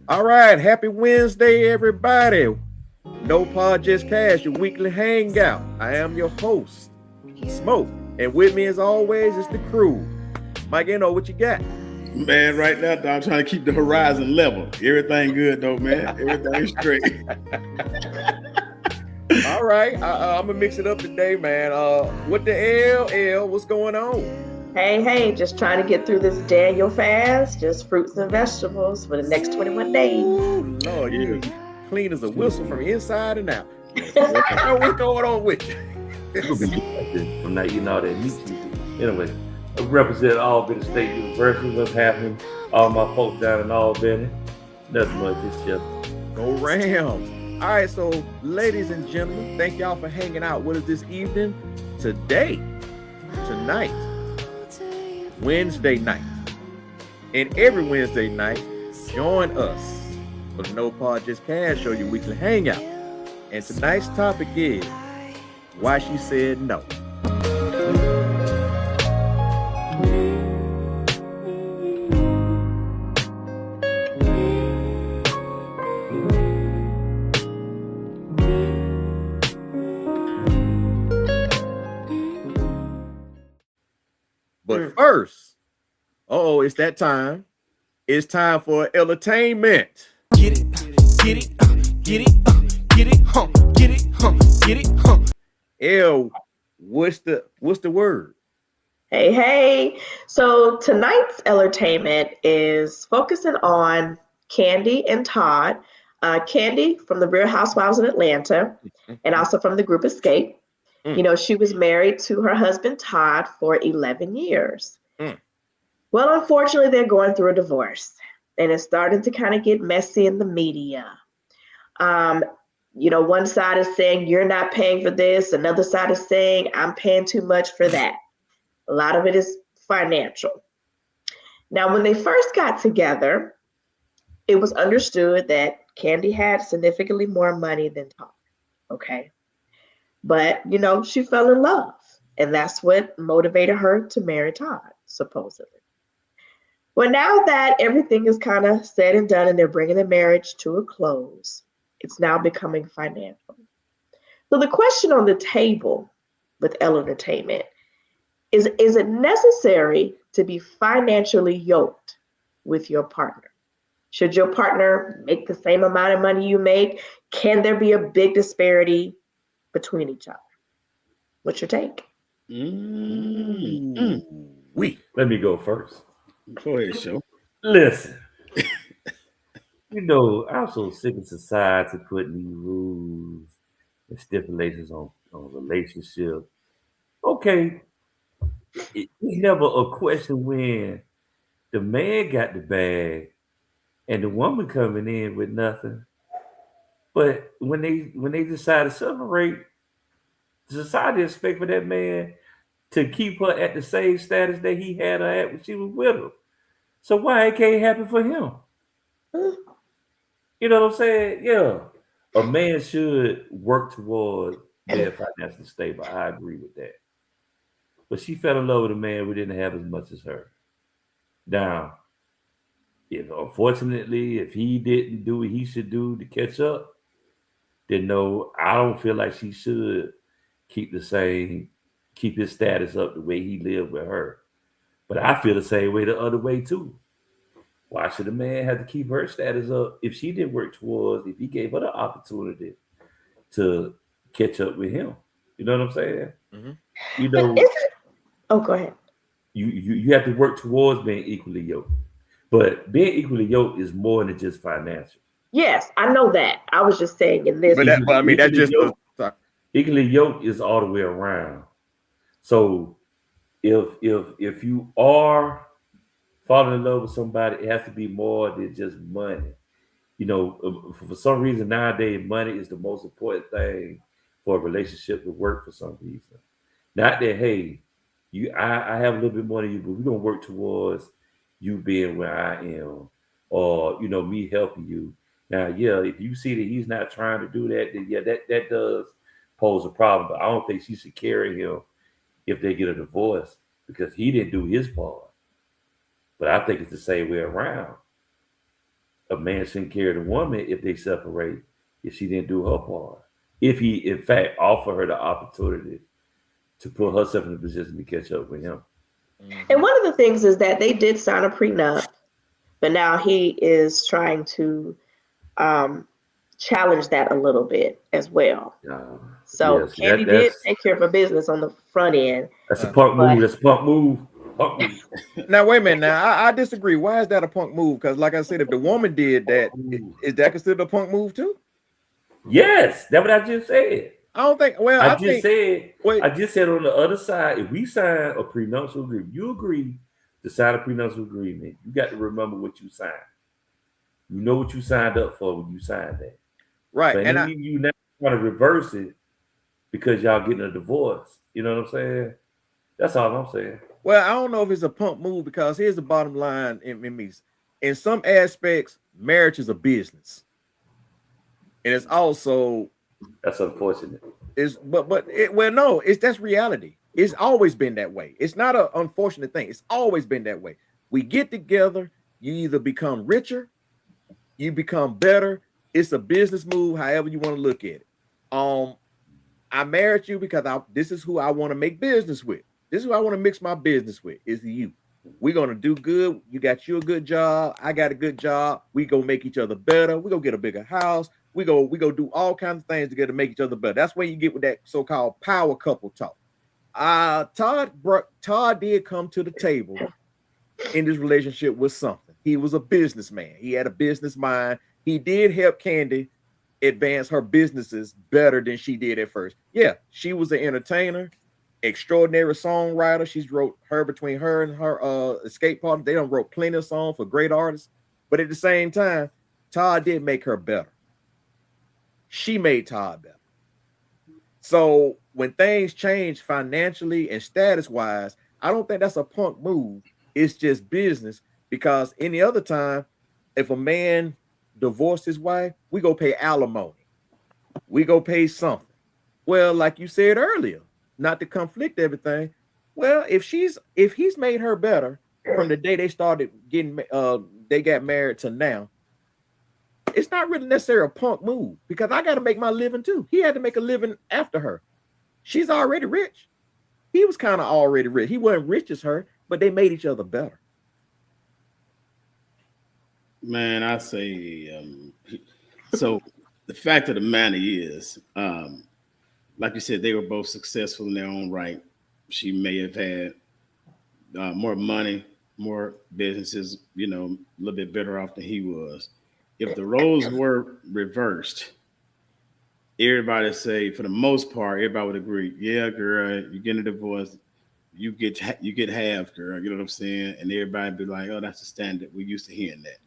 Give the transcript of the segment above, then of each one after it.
All right, happy Wednesday, everybody. Nopodjustcast, your weekly hangout. I am your host, Smoke, and with me, as always, is the crew. Mike, what you got? Man, right now, dog, I'm trying to keep the horizon level. Everything good though, man. Everything straight. All right, I'm gonna mix it up today, man. What the LL? What's going on? Hey, just trying to get through this Daniel fast, just fruits and vegetables for the next 21 days. Ooh, Lord, Yeah. you clean as a whistle from inside and out. Yes, sir. What's going on with you? You gonna be like this from not eating all that meat you do. Anyway, I represent Albany State University. What's happening? All my folks down in Albany. Nothing much. It's just Go Rams. All right, so ladies and gentlemen, thank y'all for hanging out with us this evening. Tonight, Wednesday night, and every Wednesday night, join us for the No Pod Just Cash Show, your weekly hangout. And tonight's topic is why she said no. But first, it's that time. It's time for entertainment. Get it, get it, get it, get it, get it, get it, L, what's the word? Hey. So tonight's entertainment is focusing on Candy and Todd. Candy from the Real Housewives in Atlanta and also from the group Escape. You know, she was married to her husband, Todd, for 11 years. Well, unfortunately, they're going through a divorce and it's starting to kind of get messy in the media. One side is saying you're not paying for this. Another side is saying I'm paying too much for that. A lot of it is financial. Now, when they first got together, it was understood that Candy had significantly more money than Todd. Okay. But, she fell in love. And that's what motivated her to marry Todd, supposedly. Well, now that everything is kind of said and done and they're bringing the marriage to a close, it's now becoming financial. So the question on the table with L Entertainment is it necessary to be financially yoked with your partner? Should your partner make the same amount of money you make? Can there be a big disparity between each other? What's your take? Let me go first. Go ahead, show. Listen. I'm so sick of society putting these rules and stipulations on relationships. Okay, it's never a question when the man got the bag and the woman coming in with nothing. But when they decide to separate, society expect for that man to keep her at the same status that he had her at when she was with him. So why it can't happen for him? You know what I'm saying? Yeah. A man should work towards being financially stable. I agree with that. But she fell in love with a man who didn't have as much as her. Now, if he didn't do what he should do to catch up, then no, I don't feel like she should keep his status up the way he lived with her. But I feel the same way the other way too. Why should a man have to keep her status up if she didn't work towards, if he gave her the opportunity to catch up with him? You know what I'm saying? You But know, go ahead. you have to work towards being equally yoked. But being equally yoked is more than just financial. Yes, I know that. I was just saying in this. That just Equally yoked is all the way around. So if you are falling in love with somebody, it has to be more than just money. For some reason nowadays, money is the most important thing for a relationship to work for some reason. Not that, hey, I have a little bit more than you, but we're gonna work towards you being where I am, or me helping you. Now, yeah, if you see that he's not trying to do that, then yeah, that does pose a problem. But I don't think she should carry him if they get a divorce because he didn't do his part. But I think it's the same way around. a man shouldn't carry the woman if they separate if she didn't do her part. If he, in fact, offer her the opportunity to put herself in a position to catch up with him. And one of the things is that they did sign a prenup, but now he is trying to challenge that a little bit as well. So Yes, Candy did that's take care of her business on the front end. a punk But move. That's a punk move. Punk move. Now wait a minute. Now I disagree. Why is that a punk move? Because like I said, if the woman did that, is that considered a punk move too? Yes, that's what I just said. I don't think. Well, I I just think. said. Wait. I just said on the other side, if we sign a prenuptial agreement, you agree to sign a prenuptial agreement. You got to remember what you signed. You know what you signed up for when you signed that. Right, So and you now try to reverse it because y'all getting a divorce. You know what I'm saying? That's all I'm saying. well, I don't know if it's a punk move because here's the bottom line in me. In some aspects, marriage is a business, and it's also That's unfortunate. well, no, that's reality. It's always been that way. It's not an unfortunate thing. It's always been that way. We get together, you either become richer, you become better. It's a business move, however you want to look at it. I married you because this is who I want to make business with. This is who I want to mix my business with. Is you. We're gonna do good. You got you a good job. I got a good job. We gonna make each other better. We gonna get a bigger house. We go do all kinds of things together to make each other better. That's where you get with that so-called power couple talk. Todd did come to the table in this relationship with something. He was a businessman. He had a business mind. He did help Candy advance her businesses better than she did at first. Yeah, she was an entertainer, extraordinary songwriter. She's wrote her between her and her escape partner. They done wrote plenty of songs for great artists. But at the same time, Todd did make her better. She made Todd better. So when things change financially and status wise, I don't think that's a punk move. It's just business because any other time, if a man divorced his wife, we go pay alimony. We go pay something. Well, like you said earlier, not to conflict everything. Well, if he's made her better from the day they started getting they got married to now, it's not really necessarily a punk move because I got to make my living too. He had to make a living after her. She's already rich. He was kind of already rich. He wasn't rich as her, but they made each other better. Man, I say, so the fact of the matter is, like you said, they were both successful in their own right. She may have had more money, more businesses, a little bit better off than he was. If the roles were reversed, everybody say, for the most part, everybody would agree, yeah, girl, you get a divorce, you get half, girl. You know what I'm saying? And everybody be like, oh, that's the standard. We're used to hearing that.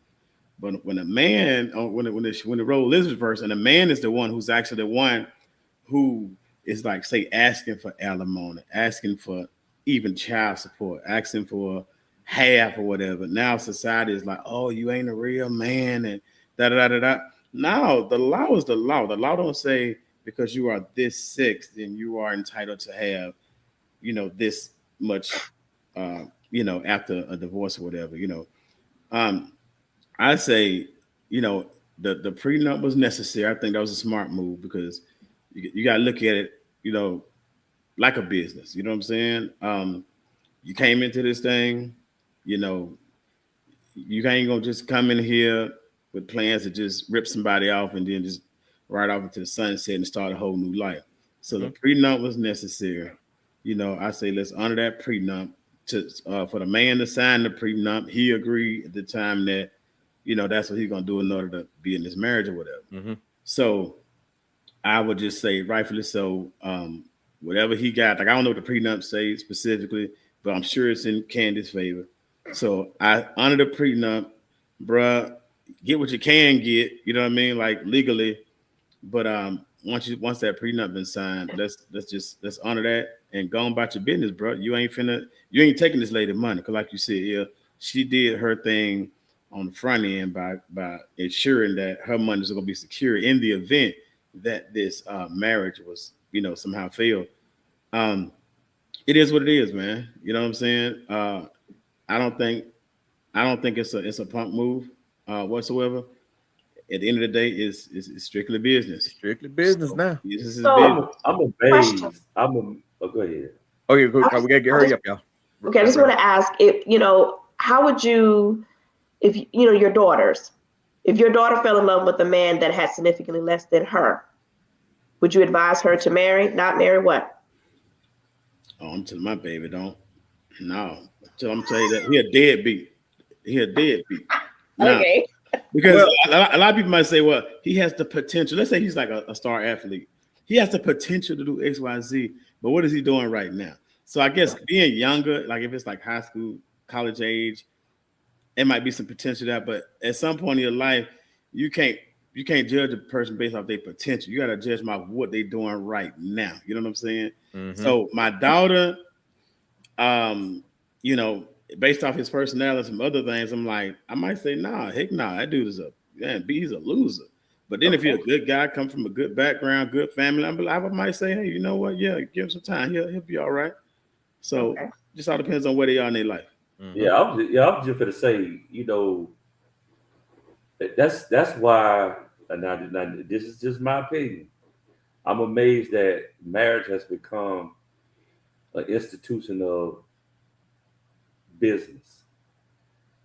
But when a man, when the role is reversed, and a man is the one who's actually the one who is like, say, asking for alimony, asking for even child support, asking for half or whatever. Now society is like, oh, you ain't a real man, and da da da da. Now the law is the law. The law don't say because you are this sick, then you are entitled to have, this much, after a divorce or whatever. I say, the prenup was necessary. I think that was a smart move because you got to look at it, like a business. You know what I'm saying? You came into this thing, you know, you ain't gonna just come in here with plans to just rip somebody off and then just ride off into the sunset and start a whole new life. So the prenup was necessary. I say let's honor that prenup to for the man to sign the prenup. He agreed at the time that that's what he's gonna do in order to be in this marriage or whatever. Mm-hmm. So I would just say rightfully so. Whatever he got, like I don't know what the prenup say specifically, but I'm sure it's in Candy's favor. So I honor the prenup, bruh. Get what you can get, you know what I mean, like legally. But once that prenup been signed, let's honor that and go on about your business, bro. You ain't taking this lady money, cause like you said, yeah, she did her thing on the front end by ensuring that her money is gonna be secure in the event that this marriage was somehow failed. It is what it is, man. You know what I'm saying? I don't think it's a punk move. whatsoever. At the end of the day, it's strictly business. Strictly business So, now. business is So- business. I'm Question. amazed. Go ahead. Okay, good. We gotta get hurry up, y'all. Okay, I just want to ask if how would you, if your daughters, if your daughter fell in love with a man that had significantly less than her, would you advise her to marry, not marry? What? Oh, I'm telling my baby, don't. No. I'm telling you that he a deadbeat. He a deadbeat. Nah, Okay. because a lot of people might say, well, he has the potential. Let's say he's like a star athlete. He has the potential to do X, Y, Z, but what is he doing right now? So I guess being younger, like if it's like high school, college age, it might be some potential there. But at some point in your life, you can't judge a person based off their potential. You got to judge by what they're doing right now. You know what I'm saying? Mm-hmm. So my daughter, based off his personality, some other things, I'm like, I might say, nah, heck nah, that dude is he's a loser. But then if you're a good guy, come from a good background, good family, I might say, hey, you know what? Yeah, give him some time. He'll be all right. So just all depends on where they are in their life. Mm-hmm. Yeah, I'm just gonna say, that's why. Now, this is just my opinion. I'm amazed that marriage has become an institution of business.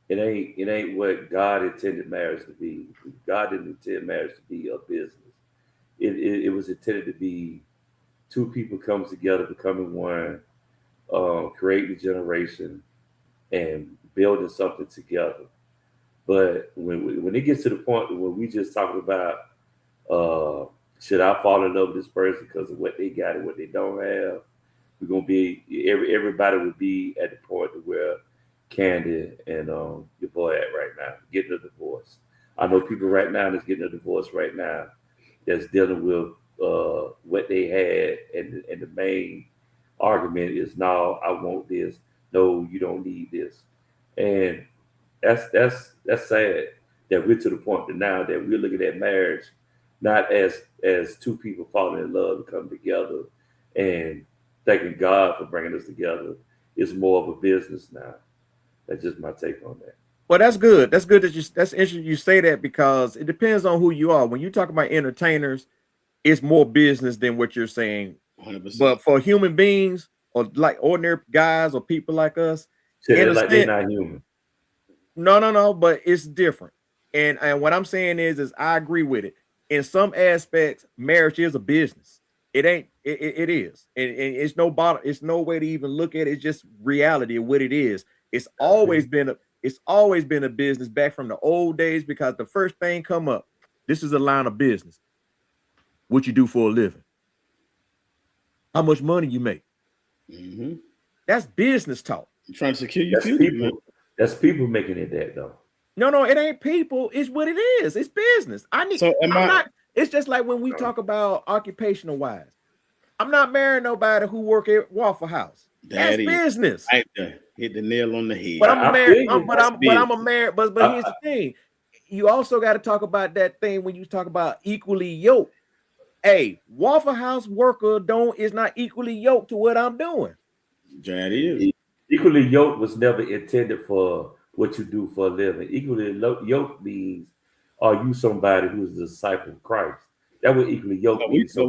It ain't what God intended marriage to be. God didn't intend marriage to be a business. It was intended to be two people coming together, becoming one, creating a generation, and building something together. But when it gets to the point where we just talking about, should I fall in love with this person because of what they got and what they don't have? We're gonna be everybody would be at the point where Candy and your boy at right now getting a divorce. I know people right now that's getting a divorce right now that's dealing with what they had, and the main argument is, no, I want this. No, you don't need this. And that's sad that we're to the point that now that we're looking at marriage not as two people falling in love and coming together and thanking God for bringing us together. It's more of a business now. That's just my take on that. Well, that's good. That's good that's interesting you say that, because it depends on who you are. When you talk about entertainers, it's more business than what you're saying. 100%. But for human beings or like ordinary guys or people like us, They're like they're not human. No, but it's different. And what I'm saying is I agree with it. In some aspects, marriage is a business. It ain't. It is, and it's no bottom. It's no way to even look at it. It's just reality of what it is. It's always been a business back from the old days, because the first thing come up. This is a line of business. What you do for a living? How much money you make? Mm-hmm. That's business talk. You're trying to secure your future. That's people making it that though. No, it ain't people. It's what it is. It's business. It's just like when we talk about occupational wise. I'm not marrying nobody who work at Waffle House. That's business. Right there. Hit the nail on the head. But I'm married. But I'm a married. But here's the thing. You also got to talk about that thing when you talk about equally yoked. Hey, Waffle House worker is not equally yoked to what I'm doing. That is. Equally yoked was never intended for what you do for a living. Equally yoked means, are you somebody who's a disciple of Christ? That would equally yoked means. No.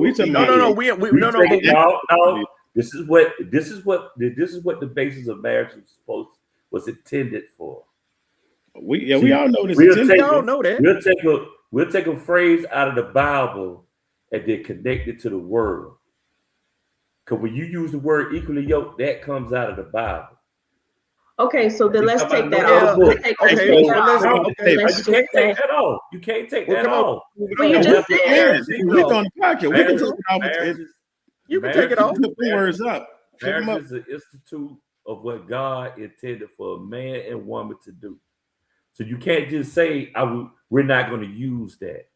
This is what the basis of marriage was intended for. We all know this. We all know that. We'll take a phrase out of the Bible and then connect it to the word. Because when you use the word equally yoked, that comes out of the Bible. Okay, so then let's take that off. off. You can't take that off. Well, you just said we on the podcast. We can take it off. You can take it off. Put the words up. Marriage is the institute of what God intended for a man and woman to do. So you can't just say, we're not going to use that.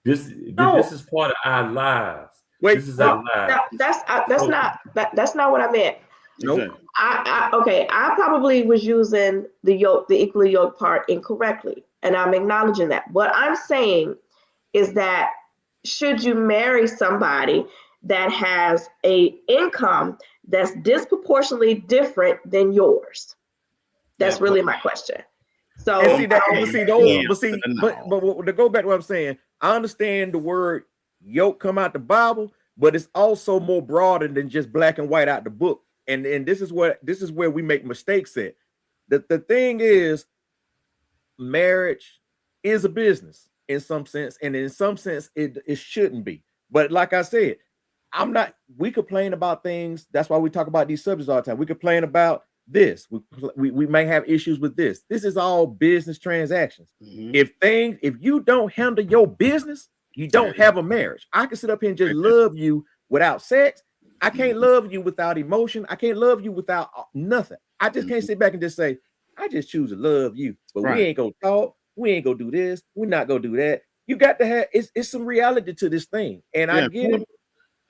This is part of our lives. This is our lives. That's not what I meant. Nope. I probably was using the equally yoked part incorrectly, and I'm acknowledging that. What I'm saying is that should you marry somebody that has a income that's disproportionately different than yours? That's really my question. So And see that, I but don't- see those, Yeah, but see, no. but to go back to what I'm saying, I understand the word yoke come out the Bible, but it's also more broader than just black and white out the book. And this is where we make mistakes at. The thing is, marriage is a business in some sense, and in some sense, it shouldn't be. But like I said, I'm not. We complain about things. That's why we talk about these subjects all the time. We complain about this. We may have issues with this. This is all business transactions. Mhm. If you don't handle your business, you don't have a marriage. I can sit up here and just love you without sex. I can't love you without emotion. I can't love you without nothing. I just can't sit back and just say, I just choose to love you, but we Right. ain't gonna talk. We ain't gonna do this. We're not gonna do that. You got to have it's some reality to this thing, and I Yeah, get it.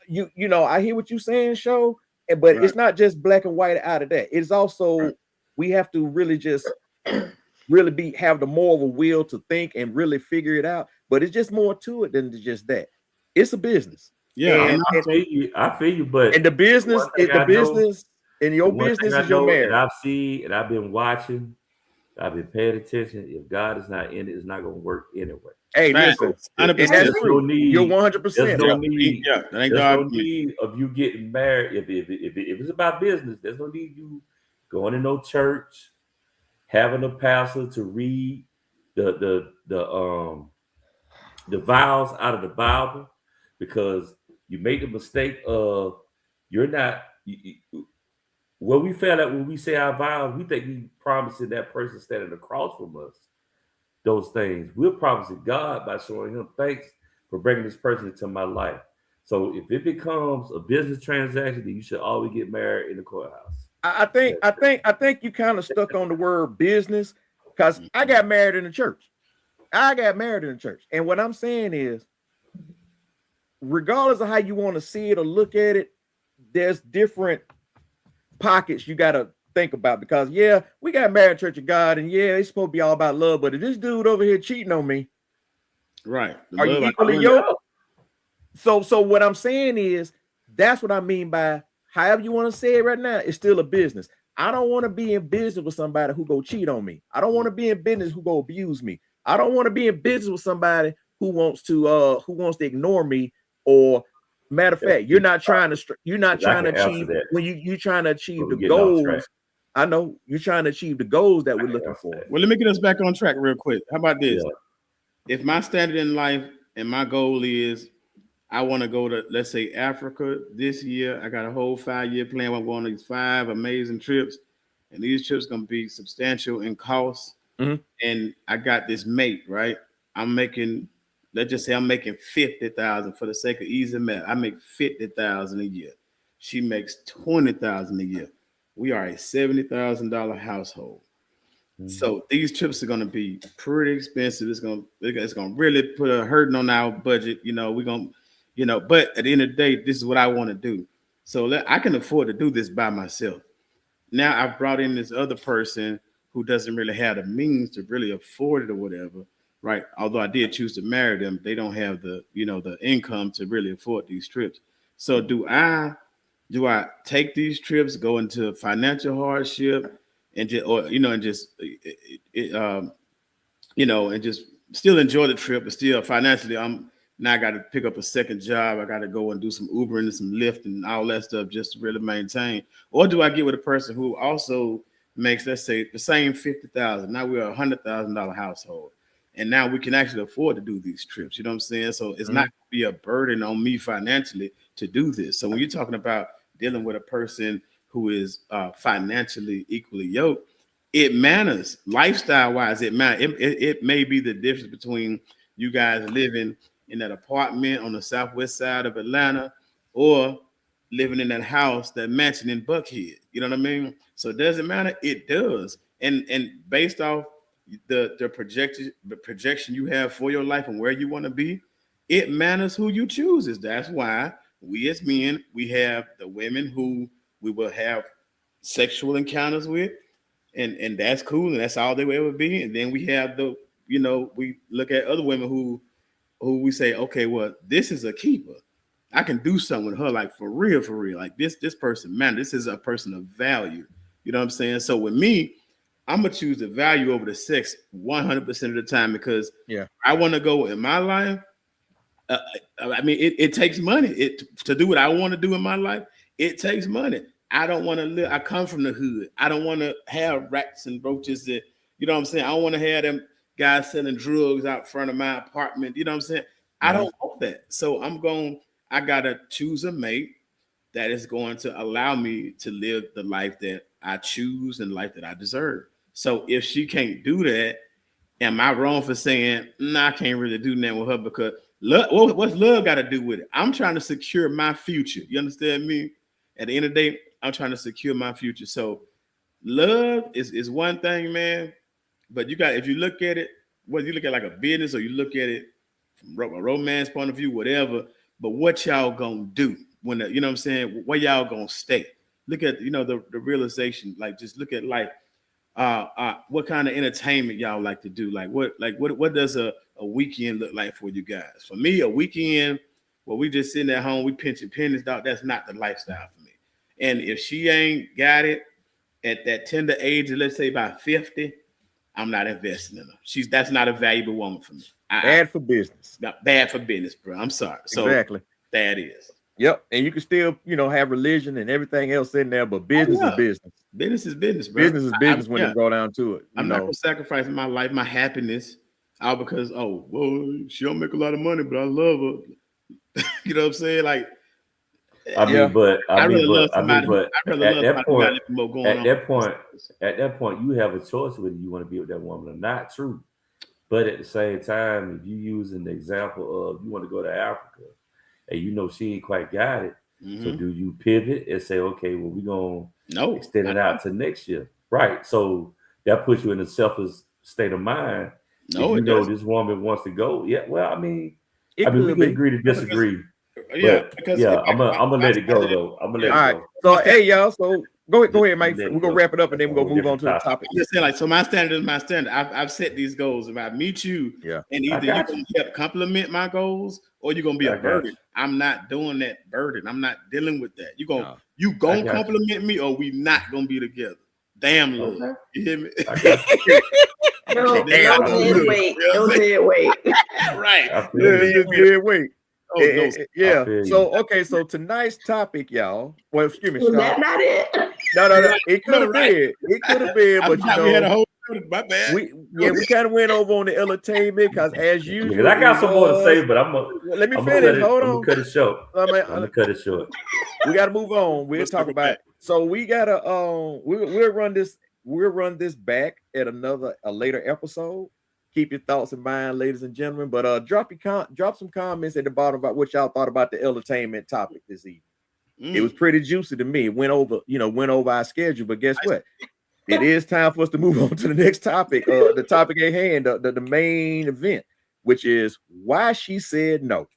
You know, I hear what you're saying, show, but Right. it's not just black and white out of that. It's also Right. we have to really just really have the more of a will to think and really figure it out. But it's just more to it than just that. It's a business. Yeah, and, I feel you, but and the business, one thing the I know, business, and your one thing business I is your know, and marriage. I've seen, and I've been watching, I've been paying attention. If God is not in it, it's not going to work anyway. Hey, Facts. listen, 100%. and that's There's true. no need. You're There's 100%. no need. Yeah, that ain't There's the no argument. need of you getting married. If it's about business, there's no need you going to no church, having a pastor to read the vows out of the Bible, because you make the mistake of you're not. When we fail at when we say our vows, we think we promising that person standing across from us those things. We're promising God by showing him thanks for bringing this person into my life. So if it becomes a business transaction, then you should always get married in the courthouse. I think you kind of stuck on the word business because I got married in the church. And what I'm saying is, regardless of how you want to see it or look at it, there's different pockets you got to think about, because yeah, we got married Church of God, and yeah, it's supposed to be all about love, but if this dude over here cheating on me, Right. are you equally yoked? So what I'm saying is, that's what I mean by however you want to say it right now, it's still a business. I don't want to be in business with somebody who go cheat on me. I don't want to be in business who go abuse me. I don't want to be in business with somebody who wants to ignore me. Or matter of fact, you're not trying to achieve when you're trying to achieve the goals. I know you're trying to achieve the goals that we're looking for. Well, let me get us back on track real quick. How about this? Yeah. If my standard in life and my goal is I want to go to, let's say, Africa this year, I got a whole 5-year plan. I'm going on these 5 amazing trips, and these trips going to be substantial in cost. Mhm. And I got this mate, right? I'm making, let's just say I'm making 50,000 for the sake of easy math. I make 50,000 a year. She makes 20,000 a year. We are a $70,000 household. Mhm. So these trips are going to be pretty expensive. It's going to really put a hurting on our budget. You know, we're going to, but at the end of the day, this is what I want to do. So I can afford to do this by myself. Now I've brought in this other person who doesn't really have the means to really afford it or whatever, right? Although I did choose to marry them, they don't have the income to really afford these trips. So do I take these trips, go into financial hardship, and just still enjoy the trip, but still financially, I got to pick up a second job. I got to go and do some Uber and some Lyft and all that stuff just to really maintain. Or do I get with a person who also makes, let's say, the same 50,000? Now we're $100,000 household, and now we can actually afford to do these trips. You know what I'm saying? So it's not going to be a burden on me financially to do this. So when you're talking about dealing with a person who is financially equally yoked, it matters. Lifestyle wise, it matters. It may be the difference between you guys living in that apartment on the southwest side of Atlanta or living in that house, that mansion in Buckhead. You know what I mean? So does it matter? It does. And based off the projection you have for your life and where you want to be, it matters who you choose. That's why we as men, we have the women who we will have sexual encounters with, and that's cool, and that's all they will ever be. And then we have we look at other women who we say, okay, well, this is a keeper. I can do something with her, like for real. Like this person, man, this is a person of value. You know what I'm saying? So with me, I'm gonna choose the value over the sex 100% of the time because Yeah. I want to go in my life. I mean, it takes money. To do what I want to do in my life. It takes money. I don't want to live. I come from the hood. I don't want to have rats and roaches. That, you know what I'm saying? I don't want to have them guys selling drugs out front of my apartment. You know what I'm saying? I don't want that. So I gotta choose a mate that is going to allow me to live the life that I choose and the life that I deserve. So if she can't do that, am I wrong for saying, nah, I can't really do nothing with her because love, what's love got to do with it? I'm trying to secure my future. You understand me? At the end of the day, I'm trying to secure my future. So love is one thing, man. But if you look at it, whether you look at like a business or you look at it from a romance point of view, whatever, but what y'all gonna do when you know what I'm saying? Where y'all gonna stay? Look at, the realization, like just look at like what kind of entertainment y'all like to do? Like what does a weekend look like for you guys? For me, a weekend where we just sitting at home, we pinching pennies, dog, that's not the lifestyle for me. And if she ain't got it at that tender age, let's say by 50, I'm not investing in her. That's not a valuable woman for me. Bad for business. Bad for business, bro. I'm sorry. So exactly. That is. Yep. And you can still, have religion and everything else in there, but business is business. Business is business, bro. Business is business when it go down to it. I'm not gonna sacrifice my life, my happiness, all because she don't make a lot of money, but I love her. You know what I'm saying? Like, at that point, you have a choice whether you want to be with that woman or not. True, but at the same time, if you using the example of you want to go to Africa and she ain't quite got it, so do you pivot and say, okay, well, we're gonna extend it out to next year, right? So that puts you in a selfish state of mind. This woman wants to go. Yeah, well, we can agree to disagree. I'm gonna let it go though. I'm gonna let it go. So hey, y'all. So go ahead, Mike. We're gonna wrap it up and then we're gonna move on to the topic. I'm just saying, so my standard is my standard. I've set these goals. If I meet you, and either you're gonna help complement my goals or you're gonna be a burden. I'm not doing that burden. I'm not dealing with that. You gonna compliment me or we not gonna be together. Damn, Lord. Okay. You hear me? No dead weight. Right. Dead weight. Yeah. So tonight's topic, y'all. Well, excuse me. Was that not it? No. It could have been. It could have been, but we had a whole. My bad. We kind of went over on the entertainment because as usual, I got some more to say, but let me finish. Hold on. I'm gonna cut it short. I'm gonna cut it short. We got to move on. We'll talk about it. So we gotta we'll run this back at a later episode. Keep your thoughts in mind, ladies and gentlemen. But drop some comments at the bottom about what y'all thought about the entertainment topic this evening. It was pretty juicy to me. It went over our schedule, but guess what? It is time for us to move on to the next topic. The topic at hand, the main event, which is why she said no.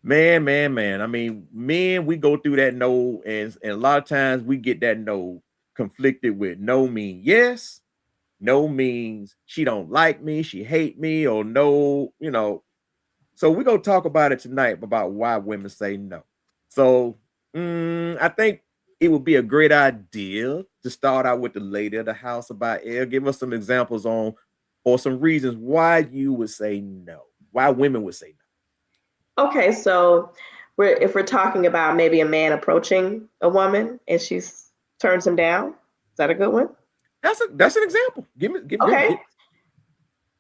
Man. Men, we go through that no, and a lot of times we get that no conflicted with no mean yes. No means she don't like me, she hate me, or no, So we're going to talk about it tonight about why women say no. So I think it would be a great idea to start out with the lady of the house about air. Give us some examples or some reasons why you would say no, why women would say no. Okay, so if we're talking about maybe a man approaching a woman and she turns him down, is that a good one? That's an example. Give me. Okay.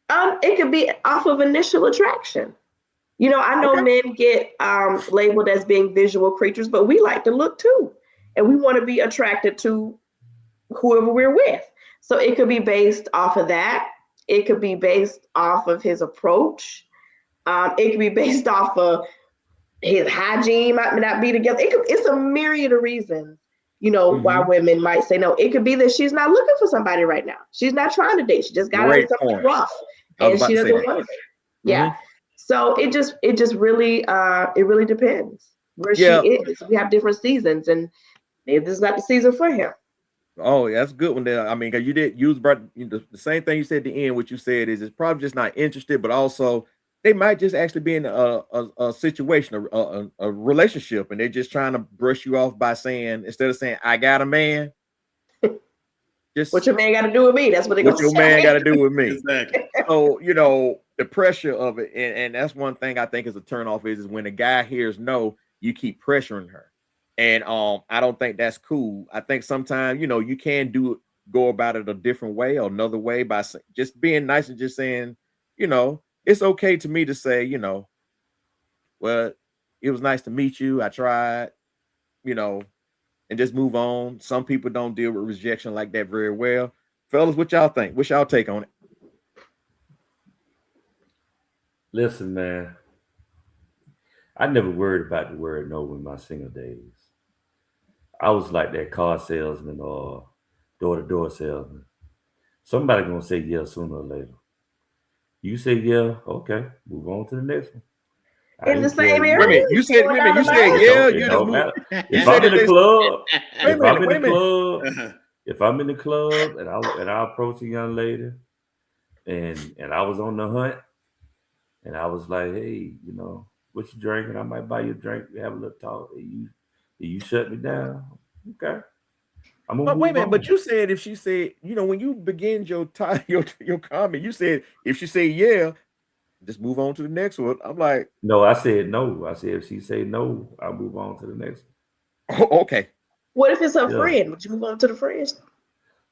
It could be off of initial attraction. I know men get labeled as being visual creatures, but we like to look too, and we want to be attracted to whoever we're with. So it could be based off of that. It could be based off of his approach. It could be based off of his hygiene might not be together. It's a myriad of reasons. Why women might say no. It could be that she's not looking for somebody right now. She's not trying to date. She just got into something rough, and she doesn't want to date. Yeah. So it just really depends where she is. We have different seasons, and maybe this is not the season for him. Oh, that's a good one there. Because you did use the same thing you said at the end. What you said is it's probably just not interested, but also they might just actually be in a situation, a relationship, and they're just trying to brush you off by saying, instead of saying, I got a man, Just what your man got to do with me? That's what they what gonna your say. man got to do with me. Exactly. So, you know, the pressure of it, and that's one thing I think is a turnoff is when a guy hears no, you keep pressuring her. And I don't think that's cool. I think sometimes, you know, you can go about it a different way or another way by just being nice and just saying, you know, it's okay to me to say, you know, well, it was nice to meet you. I tried, you know, and just move on. Some people don't deal with rejection like that very well. Fellas, what y'all think? What's y'all take on it? Listen, man, I never worried about the word no in my single days. I was like that car salesman or door-to-door salesman. Somebody gonna say yes sooner or later. You say yeah, okay, move on to the next one. I In the didn't care. same Wait a area? minute, you said, Going wait a minute, down you the said line? yeah, It you just don't move. matter. You If said I'm in that the club, wait a if I'm minute, in wait the a minute. club, if I'm in the club and I approach a young lady and I was on the hunt and I was like, hey, you know, what you drinking? I might buy you a drink. We have a little talk. You shut me down. Okay. I'm gonna But wait a move minute, on. but you said if she said, you know, when you begin your your comment, you said if she say yeah, just move on to the next one. I'm like, No, I said no. I said if she say no, I'll move on to the next oh, okay. What if it's her one. Yeah. friend? Would you move on to the friends?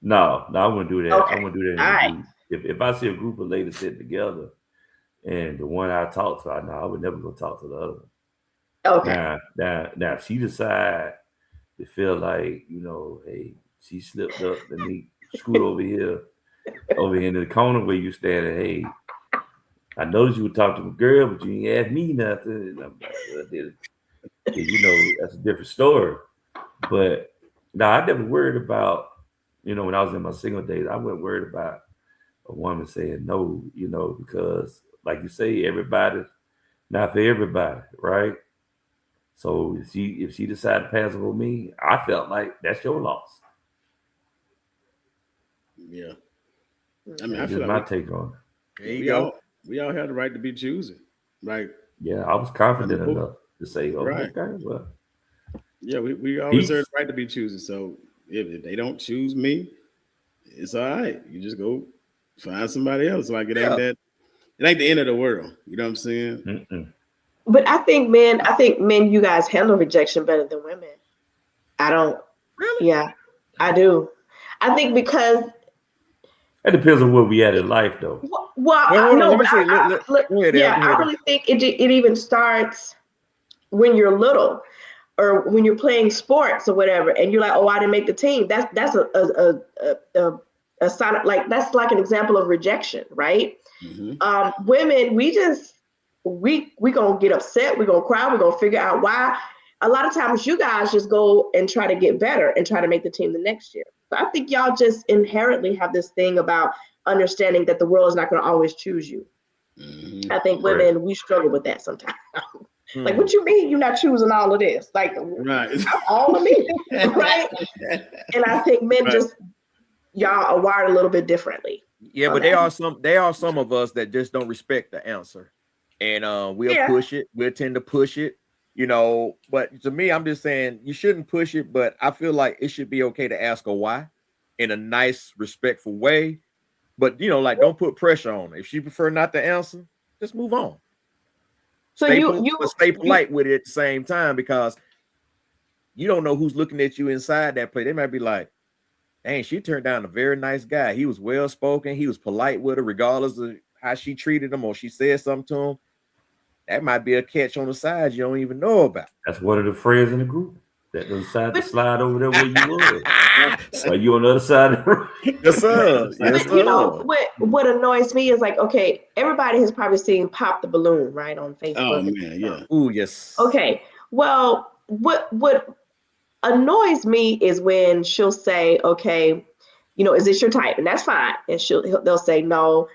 No, I wouldn't do that. I Okay. wouldn't do that All in a right. group. If I see a group of ladies sitting together and the one I talk to, I would never go talk to the other one. Okay. Now, if she decide to feel like, you know, hey, she slipped up and he scoot over here in the corner where you standing, hey, I noticed you would talk to a girl, but you ain't ask me nothing. And I'm like, well, you know, that's a different story. But no, I never worried about, you know, when I was in my single days, I wasn't worried about a woman saying no, you know, because like you say, everybody's not for everybody, right? So if she decided to pass over me, I felt like that's your loss. Yeah. I mean, I That's feel just like my take on it. There you go. we all have the right to be choosing. Like, Yeah, I was confident enough to say, oh, right. okay, well, Yeah, we all peace. reserve the right to be choosing. So if they don't choose me, it's all right. You just go find somebody else. Like it ain't Yeah. it ain't the end of the world. You know what I'm saying? Mm-mm. But I think men, you guys handle rejection better than women. I don't. Really? Yeah, I do. I think because It depends on where we at in life, though. well, Well, hold on. no, Let me but see. look, Go ahead, yeah, Go I ahead. really think it even starts when you're little or when you're playing sports or whatever, and you're like, oh, I didn't make the team. That's a sign of, like, that's like an example of rejection, right? Mm-hmm. Women, we gonna get upset, we're gonna cry, we're gonna figure out why. A lot of times you guys just go and try to get better and try to make the team the next year. So I think y'all just inherently have this thing about understanding that the world is not going to always choose you. Mm-hmm. I think Right. women, we struggle with that sometimes. Like, what you mean you're not choosing all of this? Like, Right. all of me, right? And I think men just, y'all are wired a little bit differently. Yeah, but there are some of us that just don't respect the answer. And we'll push it. We'll tend to push it, you know. But to me, I'm just saying you shouldn't push it, but I feel like it should be okay to ask a why in a nice, respectful way. But you know, like don't put pressure on her. If she prefer not to answer, just move on. So Stay polite with it at the same time because you don't know who's looking at you inside that place. They might be like, dang, she turned down a very nice guy. He was well spoken. He was polite with her, regardless of how she treated him or she said something to him. That might be a catch on the side you don't even know about. That's one of the friends in the group that decided to slide over there where you was. While you on the other side of the room. Yes, sir. Yes, But you know sir. what annoys me is, like, okay, everybody has probably seen Pop the Balloon, right, on Facebook. Oh man, yeah. Oh yes. Okay. Well, what annoys me is when she'll say, okay, you know, is this your type? And that's fine. And they'll say, no,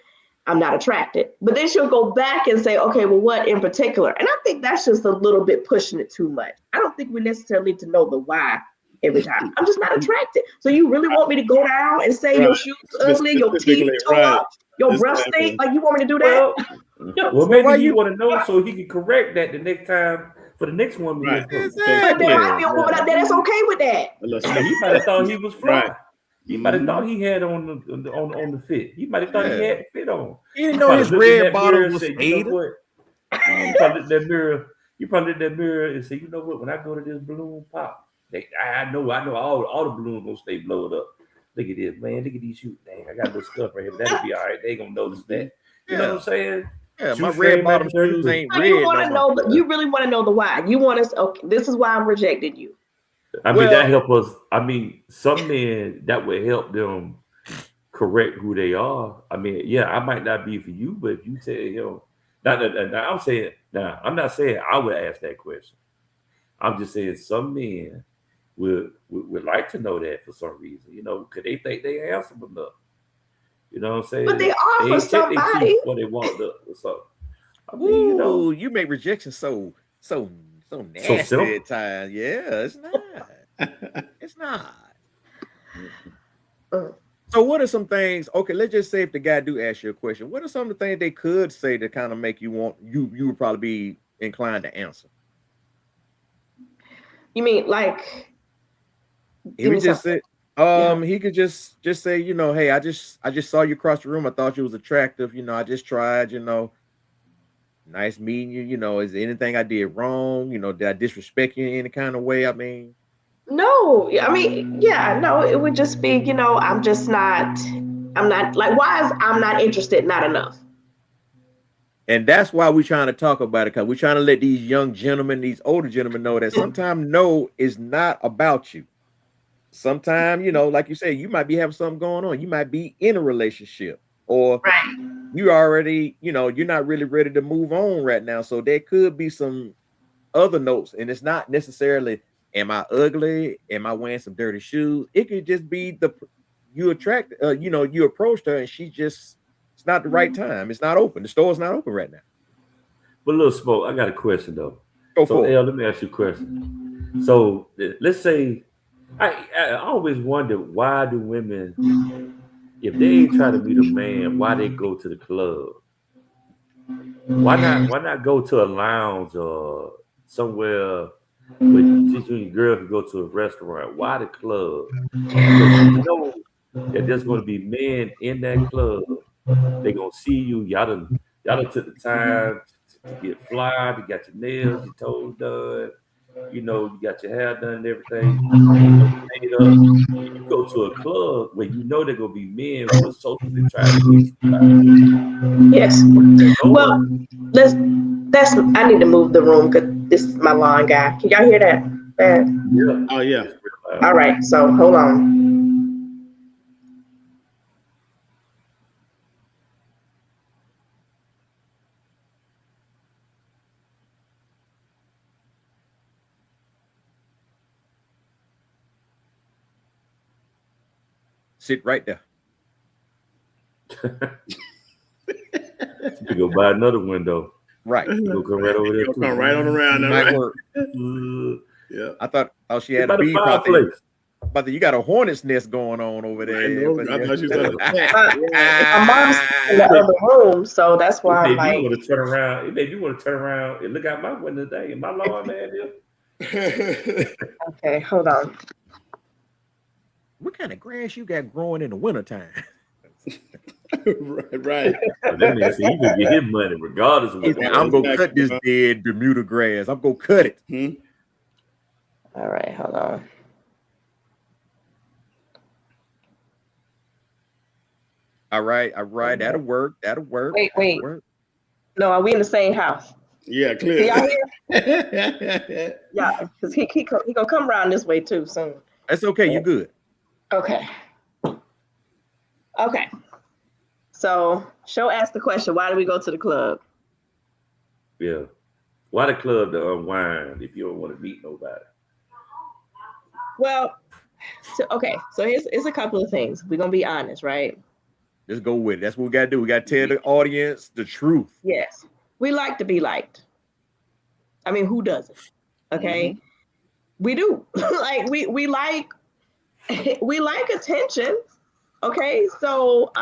I'm not attracted. But then she'll go back and say, okay, well, what in particular? And I think that's just a little bit pushing it too much. I don't think we necessarily need to know the why every time. I'm just not attracted. So you really want me to go down and say your shoes ugly, your teeth tore up, your breath stink? Like, you want me to do that? Well, maybe he want to know so he can correct that the next time for the next one. Right. But there might be a woman out there that's okay with that. He might have thought he was fly. Right. He might have thought he had on the fit. He might have thought he Yeah. had the fit on. He didn't You know probably his looked in red that bottle mirror and was said, you know Ada. what? You probably looked in that mirror. You probably looked in that mirror and said, you know what? When I go to this balloon pop, I know all the balloons gonna stay blowed up. Look at this, man. Look at these shoes. Dang, I got a little stuff right here, but that'll be all right. They ain't gonna notice that. You know what I'm saying? Yeah, my Shoestring red might bottom be dirty, shoes but ain't So you red want no to more. know, you really want to know the why. You want us, okay, this is why I'm rejecting you. I mean, Well- that help us. I mean, some men that would help them correct who they are. I mean, yeah, I might not be for you, but if you tell him, I'm not saying I would ask that question. I'm just saying some men would like to know that for some reason, you know, because they think they handsome enough. You know what I'm saying? But they are for ain't check their somebody. teeth before they walked up or something. I mean, you know, Ooh, you make rejection so nasty simple. at times. Yeah, it's not. It's not. Mm. So what are some things? Okay, let's just say if the guy do ask you a question, what are some of the things they could say to kind of make you want you would probably be inclined to answer? You mean like? He give would me just something. say, he could just say, you know, hey, I just saw you across the room. I thought you was attractive. You know, I just tried. You know, nice meeting you. You know, is there anything I did wrong? You know, did I disrespect you in any kind of way? I mean, No, I mean, yeah, no, it would just be, you know, I'm not like, why is I'm not interested not enough? and that's why we're trying to talk about it, because we're trying to let these young gentlemen, these older gentlemen know that sometimes no is not about you. Sometimes, you know, like you say, you might be having something going on. You might be in a relationship, or Right. you already, you know, you're not really ready to move on right now. So there could be some other notes, and it's not necessarily, am I ugly? Am I wearing some dirty shoes? It could just be you attract, you know, you approached her and it's not the right time. It's not open. The store's not open right now. But little smoke, I got a question though. Go So, for it. El, let me ask you a question. So, let's say I always wondered why do women, if they ain't trying to meet a man, why they go to the club? Why not go to a lounge or somewhere where just you and your girl can go to a restaurant? Why the club? Because you know that there's going to be men in that club. They gonna see you. Y'all done took the time to get fly. You got your nails, your toes done. You know, you got your hair done and everything. You know, made up. And you go to a club where you know there gonna be men who are socially trying to meet somebody. Yes. That gonna Well, work. I need to move the room because this is my lawn guy. Can y'all hear that? Yeah. Oh yeah. It's real loud. All right, so hold on. Sit right there. You go buy another window. Right. You go come right over there It'll too. come right on around. Might Right? work. Yeah. I thought she Get had by a the bee out there. fireplace. But you got a hornet's nest going on over I there. know. But I thought you was under the My mom's in the other room, so that's why I'm It made like, me want to turn around. It made me want to turn around and look out my window today. And my lawn man here. okay, hold on. what kind of grass you got growing in the wintertime? right. But that man said he gonna get his money regardless of He what said, the I'm gonna Exactly. cut this dead Bermuda grass. I'm gonna cut it. Hmm? All right, hold on. All right. That'll work. That'll work. Wait. That'll work. No, are we in the same house? Yeah, Can clear. y'all hear? Yeah, because he gonna come around this way too soon. That's okay. You're good. Okay. So, Show asked the question, why do we go to the club? Yeah. Why the club to unwind if you don't want to meet nobody? Well, so here's a couple of things. We're gonna be honest, right? Just go with it. That's what we gotta do. We gotta tell the audience the truth. Yes. We like to be liked. I mean, who doesn't? Okay. We do. Like we like attention. Okay. So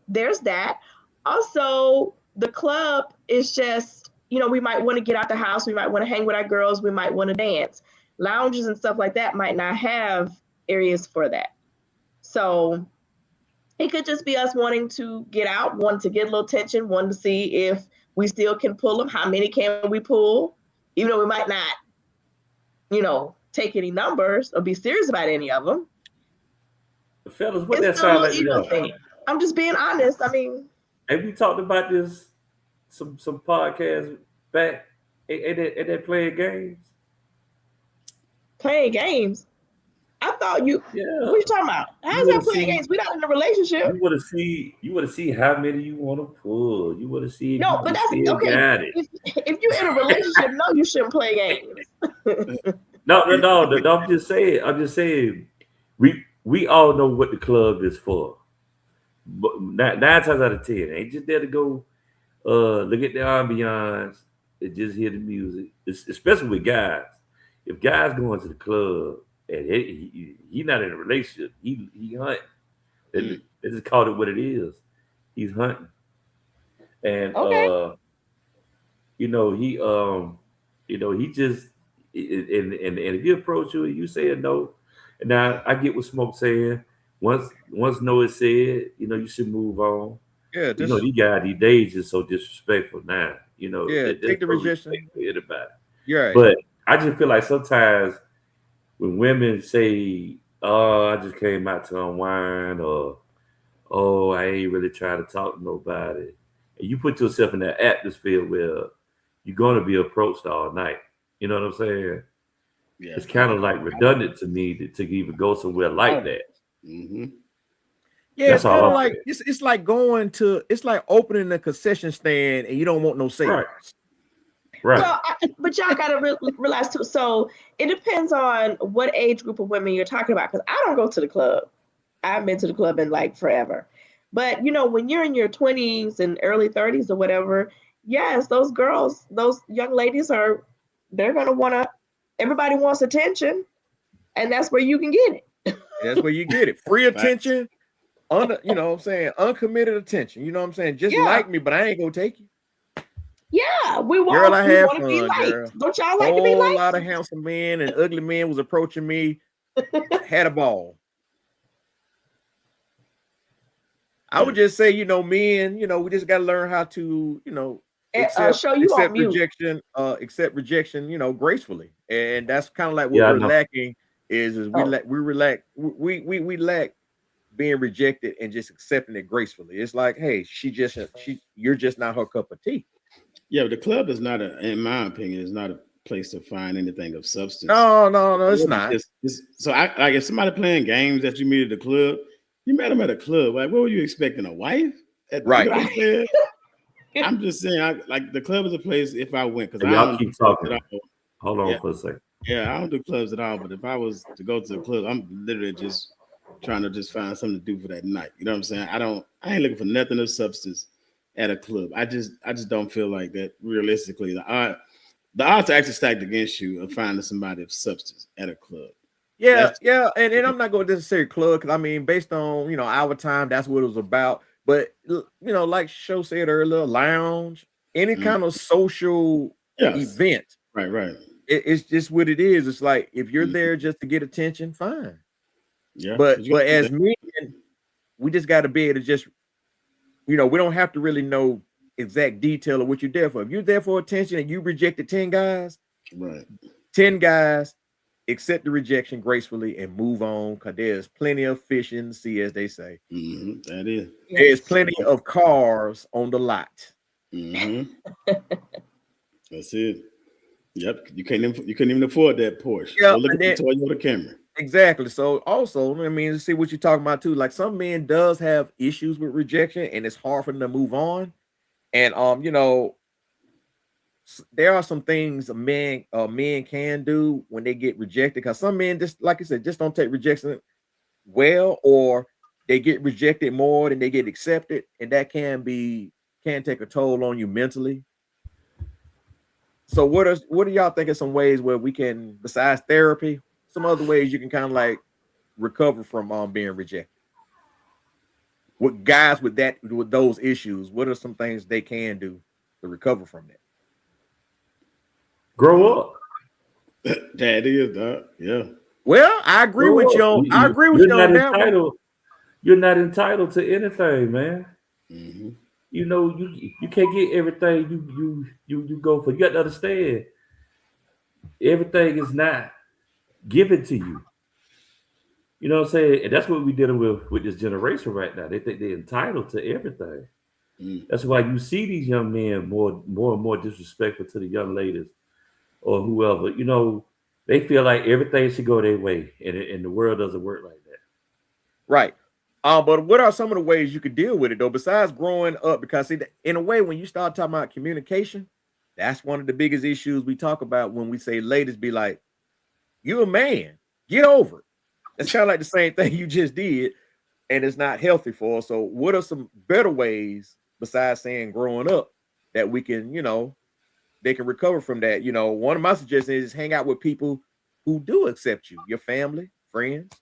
there's that. Also, the club is just, you know, we might want to get out the house, we might want to hang with our girls, we might want to dance. Lounges and stuff like that might not have areas for that. So it could just be us wanting to get out, wanting to get a little attention, wanting to see if we still can pull them. How many can we pull? Even though we might not, take any numbers or be serious about any of them. Fellas, what It's that still a sound little like to ego y'all? thing. I'm just being honest. I mean, Have we talked about this some podcasts back? Ain't that playing games? playing games. I thought you. Yeah. What are you talking about? You How's would that have playing seen. games? We're not in a relationship. You would have see how many you want to pull. You would have seen No, if but you that's still okay. got it. If you're in a relationship, no, you shouldn't play games. No. I'm just saying. We all know what the club is for. But nine times out of 10, ain't just there to go look at the ambiance and just hear the music. Especially with guys. If guys going to the club and he not in a relationship, he hunting. They just called it what it is. He's hunting. And Okay. he just and if you approach you and you say no, and now I get what Smoke saying. Once no is said, you should move on. Yeah, These guys these days is so disrespectful now. take the no rejection. respect for anybody. You're right. But I just feel like sometimes when women say, "Oh, I just came out to unwind," or "Oh, I ain't really trying to talk to nobody," and you put yourself in that atmosphere where you're gonna be approached all night. You know what I'm saying? Yeah. It's kind of like redundant to me to even go somewhere like that. Mm-hmm. Yeah, That's it's kind all of I'm like saying. it's like it's like opening a concession stand and you don't want no sales. Right. Well, but y'all got to realize too. So it depends on what age group of women you're talking about. Because I don't go to the club. I haven't been to the club in like forever. But when you're in your 20s and early 30s or whatever, yes, those girls, those young ladies they're gonna want to. Everybody wants attention, and that's where you can get it. That's where you get it. Free attention, uncommitted attention. You know what I'm saying? Just Yeah. like me, but I ain't gonna take you. Yeah, we want. Girl, I we have want to be fun, liked. girl. Don't y'all like to be Whole liked? lot of handsome men and ugly men was approaching me. Had a ball. I would just say, men, we just got to learn how to, accept rejection, gracefully, and that's kind of like what Yeah, I we're know. lacking. We lack being rejected and just accepting it gracefully. It's like, hey, you're just not her cup of tea. Yeah, but the club is not in my opinion, is not a place to find anything of substance. No, it's not. So like if somebody playing games that you meet at the club, you met them at a club. Like, what were you expecting? A wife? Right. You know what I'm saying? I'm just saying, like the club is a place if I went because I Y'all don't keep talking. Hold on for a second. Yeah, I don't do clubs at all. But if I was to go to the club, I'm literally just trying to just find something to do for that night. You know what I'm saying? I ain't looking for nothing of substance at a club. I just don't feel like that realistically. The odds are actually stacked against you of finding somebody of substance at a club. Yeah, and I'm not going to necessarily club because I mean, based on our time, that's what it was about. But like Show said earlier, lounge, any kind of social event, right. It's just what it is. It's like if you're there just to get attention, fine. Yeah, but as men, we just got to be able to just, we don't have to really know exact detail of what you're there for. If you're there for attention and you rejected 10 guys, right? 10 guys. Accept the rejection gracefully and move on, because there's plenty of fish in the sea, as they say. Mm-hmm. That is. There's plenty of cars on the lot. Mm-hmm. That's it. Yep. You couldn't even afford that Porsche. Yeah, look at the Toyota Camry. Exactly. So also, see what you're talking about too. Like some men does have issues with rejection, and it's hard for them to move on. And there are some things men can do when they get rejected, because some men, just like I said, just don't take rejection well, or they get rejected more than they get accepted, and that can take a toll on you mentally. So what do y'all think of some ways where we can, besides therapy, some other ways you can kind of like recover from being rejected? With guys with those issues, what are some things they can do to recover from that? Grow up. That is, yeah. Well, I agree with you. I agree with you on that one. You're not entitled to anything, man. Mm-hmm. You know, you can't get everything you go for. You got to understand, everything is not given to you. You know what I'm saying? And that's what we're dealing with this generation right now. They think they're entitled to everything. Mm. That's why you see these young men more and more disrespectful to the young ladies or whoever. You know, they feel like everything should go their way, and the world doesn't work like that. Right. But what are some of the ways you could deal with it though, besides growing up? Because see, in a way, when you start talking about communication, that's one of the biggest issues we talk about when we say ladies be like, "You a man, get over it." It's kind of like the same thing you just did, and it's not healthy for us. So, what are some better ways besides saying growing up that we can, they can recover from that? One of my suggestions is hang out with people who do accept you, your family, friends.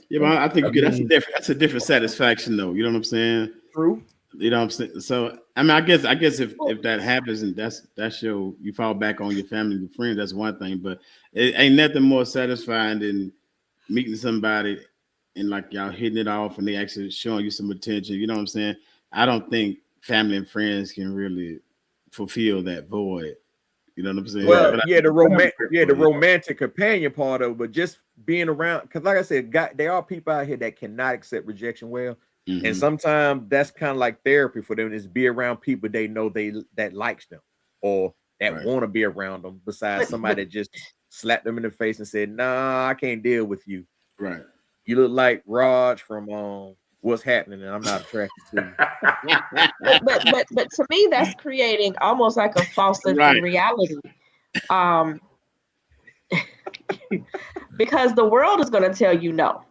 Yeah, but I think I you could. That's a mean, different. That's a different satisfaction, though. You know what I'm saying? True. You know what I'm saying? So I mean, I guess if that happens and that's you fall back on your family and your friends, that's one thing. But it ain't nothing more satisfying than meeting somebody and like y'all hitting it off and they actually showing you some attention. You know what I'm saying? I don't think family and friends can really fulfill that void. You know what I'm saying? Well, right. But I yeah, think the the family the part, romantic companion part of it, but just being around, because like I said, there are people out here that cannot accept rejection well, yeah. and sometimes that's kind of like therapy for them is be around people they know that likes them or that Right. want to be around them. Besides But somebody that just slapped them in the face and said, "Nah, I can't deal with you. Right. You look like Raj from What's Happening, and I'm not attracted to you." but to me, that's creating almost like a false sense of Right. reality. Um, because the world is going to tell you no.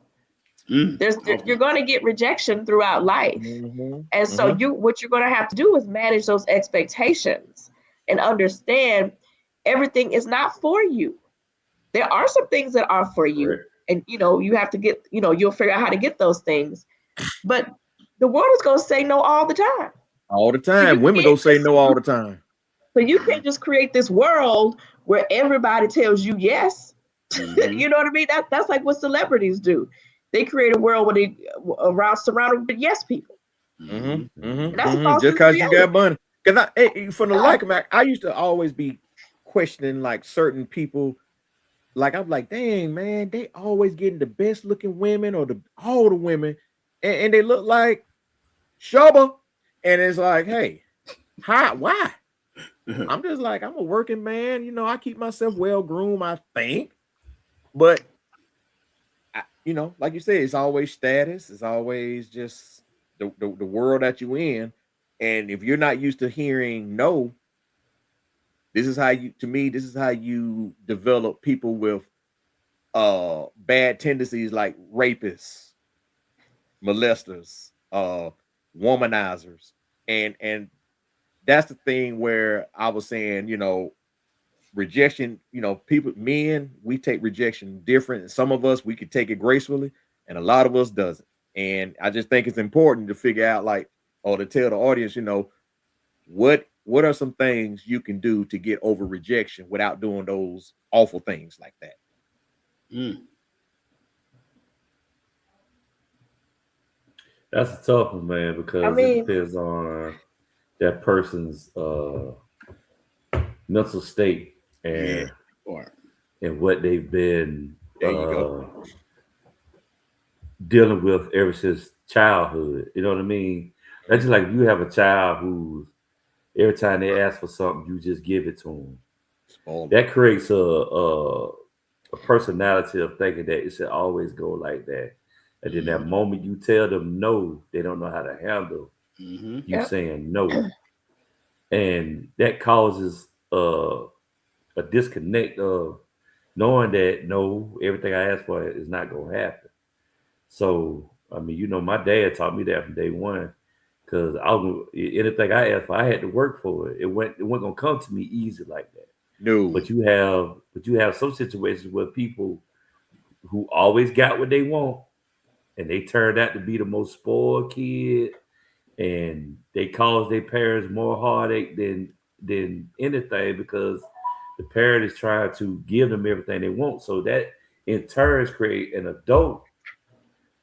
Mm. You're Okay. going to get rejection throughout life. Mm-hmm. And so Mm-hmm. what you're going to have to do is manage those expectations and understand everything is not for you. There are some things that are for you, and you have to get, you'll figure out how to get those things. But the world is going to say no all the time. All the So you time, women can't gonna say no all the time. just create this world where everybody tells you yes. Mm-hmm. You know what I mean? That's like what celebrities do. They create a world where they around surrounded with yes people. Mm-hmm. Mm-hmm. And Mm-hmm. that's a Mm-hmm. false Just sense of because you got reality. money, because from the Yeah. like man, I used to always be questioning like certain people. Like I'm like, dang man, they always getting the best looking women or the all the women, and they look like Shubba, and it's like, hey, how? Why? I'm just like I'm a working man, I keep myself well groomed, I think, but like you said, it's always status. It's always just the world that you in. And if you're not used to hearing no, this is how you develop people with bad tendencies like rapists, molesters, womanizers. And that's the thing where I was saying, rejection, people, men, we take rejection different. Some of us we could take it gracefully, and a lot of us doesn't. And I just think it's important to figure out, like, or to tell the audience, what are some things you can do to get over rejection without doing those awful things like that. Mm. That's a tough one, man, I because it mean, depends on that person's mental state Yeah. and Or what they've been There you go. dealing with ever since childhood. You know what I mean? That's just like if you have a child who every time they ask for something, you just give it to them. Spoiler. That creates a personality of thinking that it should always go like that. And then that moment you tell them no, they don't know how to handle mm-hmm. you yep. saying no, and that causes a disconnect of knowing that no, everything I ask for is not gonna happen. So I mean, my dad taught me that from day one. Because anything I asked for, I had to work for it. It wasn't gonna come to me easy like that. No. But you have some situations where people who always got what they want, and they turned out to be the most spoiled kid, and they cause their parents more heartache than anything because the parent is trying to give them everything they want. So that in turns create an adult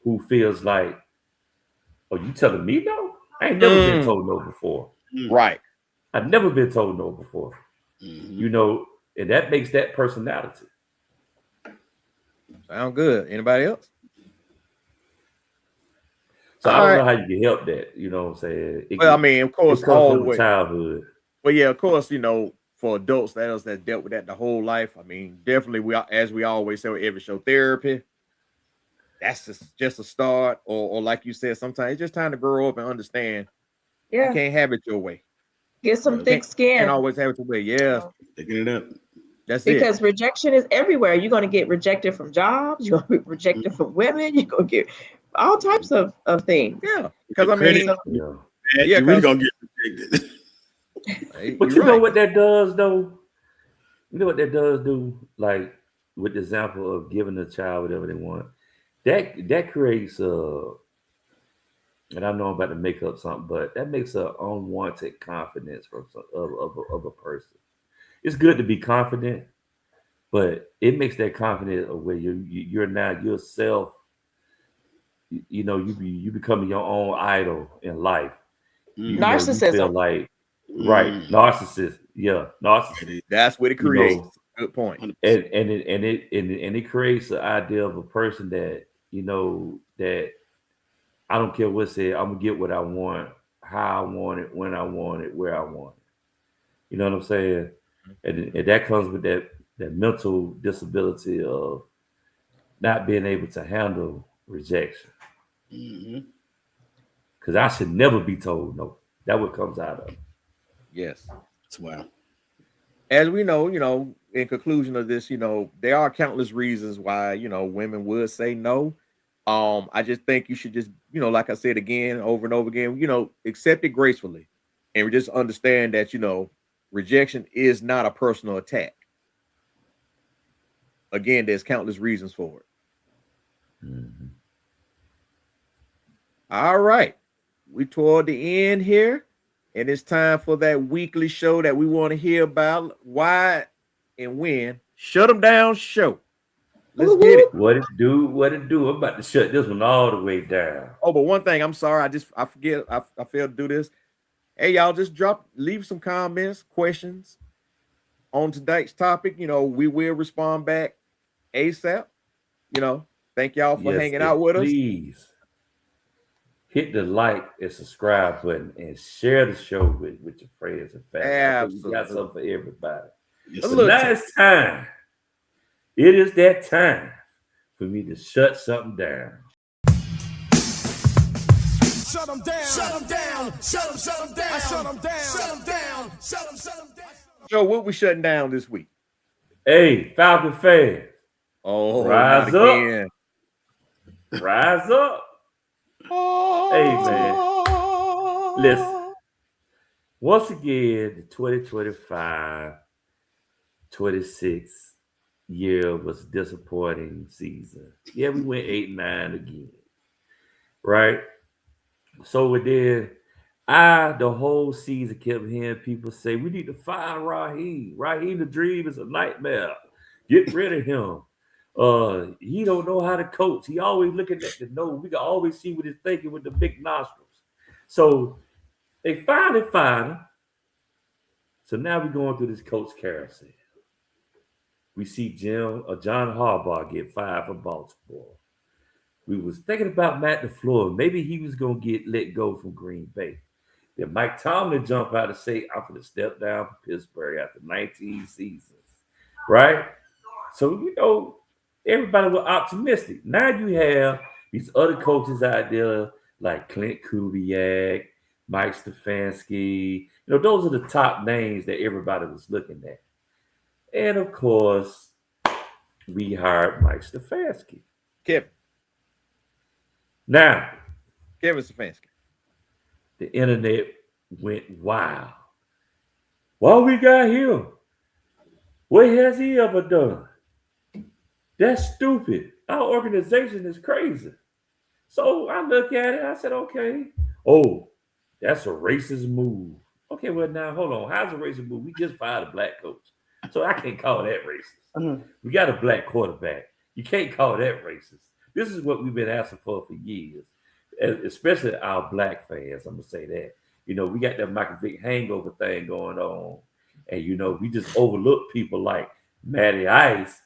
who feels like, oh, you telling me no? I ain't never been told no before. Right. I've never been told no before. You know, and that makes that personality. Sound good. Anybody else? So All I don't right. know how you can help that. You know what I'm saying? Well, I mean, of course, it comes from always. childhood. Well, yeah, of course, you know, for adults that dealt with that the whole life. I mean, definitely, as we always say with every show, therapy. That's just a start, or like you said, sometimes it's just time to grow up and understand you Yeah. can't have it your way. Get some Yeah. thick Can't skin. always have it your way. Yeah, Picking it up. that's Because it. rejection is everywhere. You're going to get rejected from jobs. You're going to be rejected from women. You're going to get all types of things. Yeah, because The I mean, So, Yeah. yeah, you're really 'cause- gonna get rejected. hey, But you're you know right. what that does, though? You know what that does do? Like with the example of giving the child whatever they want. That creates and I know I'm about to make up something, but that makes an unwanted confidence of a person. It's good to be confident, but it makes that confidence of where you're now yourself. You know, you becoming your own idol in life. You know, you feel narcissism. like narcissist, yeah, narcissist. That's what it You creates. know, Good point. and it creates the idea of a person that you know that I don't care what said, I'm gonna get what I want, how I want it, when I want it, where I want it. You know what I'm saying? And that comes with that mental disability of not being able to handle rejection. Because I should never be told no. That what comes out of it. Yes. That's wow. As we know, in conclusion of this, there are countless reasons why, women would say no. I just think you should just, like I said again, over and over again, accept it gracefully and just understand that, rejection is not a personal attack. Again, there's countless reasons for it. Mhm. All right. We toward the end here, and it's time for that weekly show that we want to hear about. Why and when? Shut them down show. Let's get it. What it do? What it do? I'm about to shut this one all the way down. Oh, but one thing, I'm sorry, I forget, I failed to do this. Hey, y'all, just leave some comments, questions on today's topic. We will respond back ASAP. Thank y'all for Yes, hanging and out with us. please hit the like and subscribe button and share the show with your friends and family. I think we got Absolutely. something for everybody. Yes, A sir. little Now it's time. It is that time for me to shut something down. Shut them down. Shut them down. Shut them down. Shut them down. Shut them down. Shut them down. Joe, what we shutting down this week? Hey, Falcon fans, Oh, rise not up. again. Rise up. Hey, man. Listen. Once again, the 2025-26 year was a disappointing season. Yeah, we went 8-9 again. Right? So then the whole season kept hearing people say, we need to fire Raheem. Raheem the Dream is a nightmare. Get rid of him. He don't know how to coach. He always looking at the nose. We can always see what he's thinking with the big nostrils. So they finally fired him. So now we're going through this coach carousel. We see John Harbaugh get fired from Baltimore. We was thinking about Matt LaFleur. Maybe he was going to get let go from Green Bay. Then Mike Tomlin jump out and say, I'm going to step down from Pittsburgh after 19 seasons. Right? So, everybody was optimistic. Now you have these other coaches out there like Clint Kubiak, Mike Stefanski. Those are the top names that everybody was looking at. And of course, we hired Mike Stefanski. Kevin Now, Stefanski. the internet went wild. What we got here? What has he ever done? That's stupid. Our organization is crazy. So I look at it, I said, okay. Oh, that's a racist move. Okay, well, now, hold on. How's a racist move? We just fired a black coach. So I can't call that racist. We got a black quarterback. You can't call that racist. This is what we've been asking for years, especially our black fans. I'm gonna say that. We got that Michael Vick hangover thing going on, and we just overlook people like Matty Ice.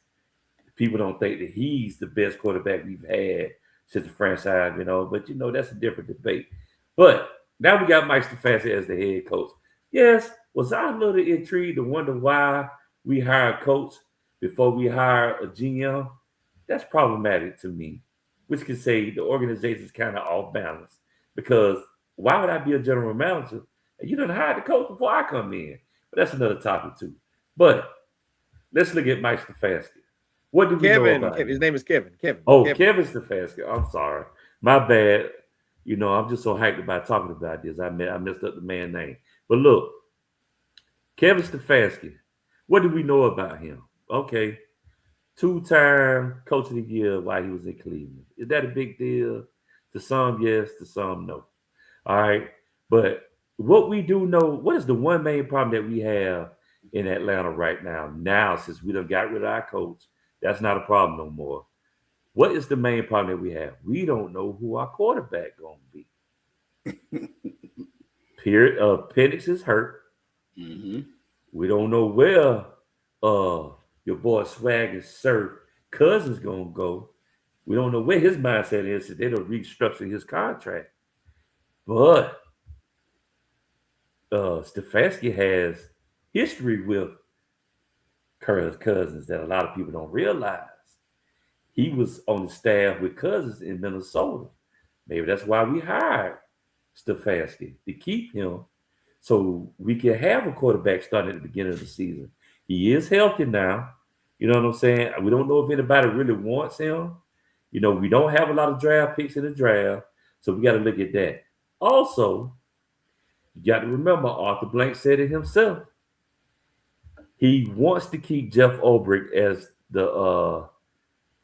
People don't think that he's the best quarterback we've had since the franchise, But that's a different debate. But now we got Mike Stefanski as the head coach. Yes, was I a little intrigued to wonder why we hire a coach before we hire a GM? That's problematic to me, which can say the organization is kind of off balance. Because why would I be a general manager and you didn't hire the coach before I come in? But that's another topic too. But let's look at Mike Stefanski. What do we know about him? His name is Kevin. Kevin. Kevin Stefanski. I'm sorry. My bad. I'm just so hyped about talking about this. I messed up the man's name. But look, Kevin Stefanski. What do we know about him? Okay. 2-time coach of the year while he was in Cleveland. Is that a big deal? To some, yes. To some, no. All right. But what we do know, what is the one main problem that we have in Atlanta right now? Now, since we done got rid of our coach, that's not a problem no more. What is the main problem that we have? We don't know who our quarterback going to be. Period. Penix is hurt. Mm-hmm. We don't know where your boy Swag and Surf Cousins going to go. We don't know where his mindset is. So they'll restructure his contract. But Stefanski has history with Kirk Cousins that a lot of people don't realize. He was on the staff with Cousins in Minnesota. Maybe that's why we hired Stefanski, to keep him so we can have a quarterback starting at the beginning of the season. He is healthy now. You know what I'm saying? We don't know if anybody really wants him. We don't have a lot of draft picks in the draft, so we got to look at that. Also, you got to remember, Arthur Blank said it himself. He wants to keep Jeff Ulbrich as the